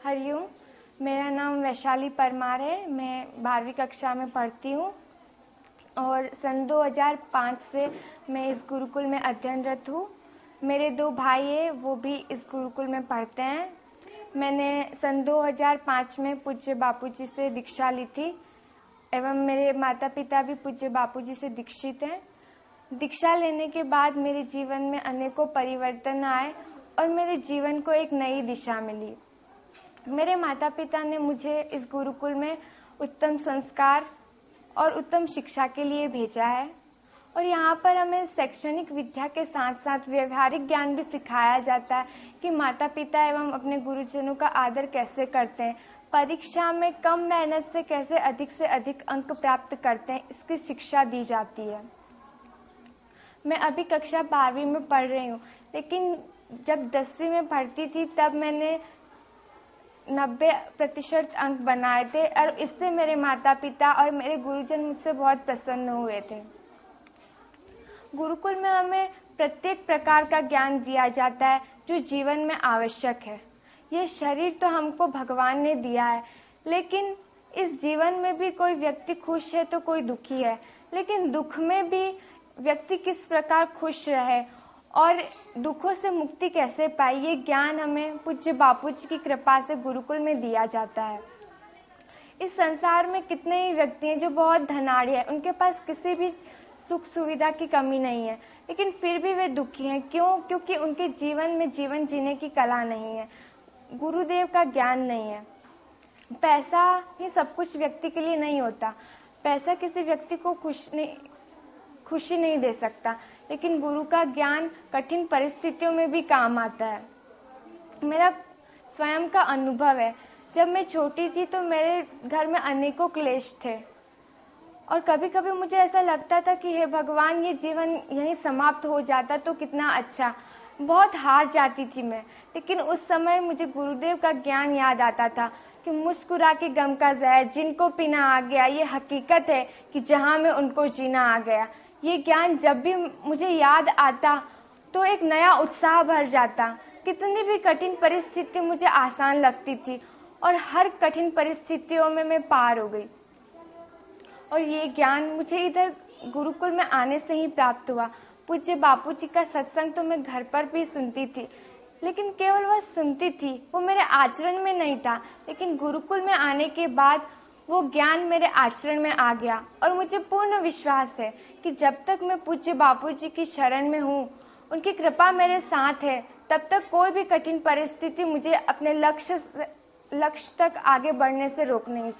हरिओम। मेरा नाम वैशाली परमार है। मैं 12वीं कक्षा में पढ़ती हूँ और सन 2005 से मैं इस गुरुकुल में अध्ययनरत हूँ। मेरे 2 भाई हैं, वो भी इस गुरुकुल में पढ़ते हैं। मैंने सन 2005 में पूज्य बापूजी से दीक्षा ली थी एवं मेरे माता पिता भी पूज्य बापूजी से दीक्षित हैं। दीक्षा लेने के बाद मेरे जीवन में अनेकों परिवर्तन आए और मेरे जीवन को एक नई दिशा मिली। मेरे माता पिता ने मुझे इस गुरुकुल में उत्तम संस्कार और उत्तम शिक्षा के लिए भेजा है और यहाँ पर हमें शैक्षणिक विद्या के साथ साथ व्यवहारिक ज्ञान भी सिखाया जाता है कि माता पिता एवं अपने गुरुजनों का आदर कैसे करते हैं, परीक्षा में कम मेहनत से अधिक अंक प्राप्त करते हैं, इसकी शिक्षा दी जाती है। मैं अभी कक्षा 12वीं में पढ़ रही हूँ, लेकिन जब 10वीं में पढ़ती थी तब मैंने 90% अंक बनाए थे और इससे मेरे माता पिता और मेरे गुरुजन मुझसे बहुत प्रसन्न हुए थे। गुरुकुल में हमें प्रत्येक प्रकार का ज्ञान दिया जाता है जो जीवन में आवश्यक है। ये शरीर तो हमको भगवान ने दिया है, लेकिन इस जीवन में भी कोई व्यक्ति खुश है तो कोई दुखी है, लेकिन दुख में भी व्यक्ति किस प्रकार खुश रहे और दुखों से मुक्ति कैसे पाए, ये ज्ञान हमें पूज्य बापूजी की कृपा से गुरुकुल में दिया जाता है। इस संसार में कितने ही व्यक्ति हैं जो बहुत धनाढ़ हैं, उनके पास किसी भी सुख सुविधा की कमी नहीं है, लेकिन फिर भी वे दुखी हैं। क्यों? क्योंकि उनके जीवन में जीवन जीने की कला नहीं है, गुरुदेव का ज्ञान नहीं है। पैसा ही सब कुछ व्यक्ति के लिए नहीं होता। पैसा किसी व्यक्ति को खुशी नहीं दे सकता, लेकिन गुरु का ज्ञान कठिन परिस्थितियों में भी काम आता है। मेरा स्वयं का अनुभव है, जब मैं छोटी थी तो मेरे घर में अनेकों क्लेश थे और कभी कभी मुझे ऐसा लगता था कि हे भगवान, ये जीवन यहीं समाप्त हो जाता तो कितना अच्छा। बहुत हार जाती थी मैं, लेकिन उस समय मुझे गुरुदेव का ज्ञान याद आता था कि मुस्कुरा के गम का जहर जिनको पीना आ गया, ये हकीकत है कि जहाँ में उनको जीना आ गया। ये ज्ञान जब भी मुझे याद आता तो एक नया उत्साह भर जाता। कितनी भी कठिन परिस्थिति मुझे आसान लगती थी और हर कठिन परिस्थितियों में मैं पार हो गई। और ये ज्ञान मुझे इधर गुरुकुल में आने से ही प्राप्त हुआ। पूज्य बापूजी का सत्संग तो मैं घर पर भी सुनती थी, लेकिन केवल वह सुनती थी, वो मेरे आचरण में नहीं था। लेकिन गुरुकुल में आने के बाद वो ज्ञान मेरे आचरण में आ गया और मुझे पूर्ण विश्वास है कि जब तक मैं पूज्य बापूजी की शरण में हूँ, उनकी कृपा मेरे साथ है, तब तक कोई भी कठिन परिस्थिति मुझे अपने लक्ष्य तक आगे बढ़ने से रोक नहीं सकती।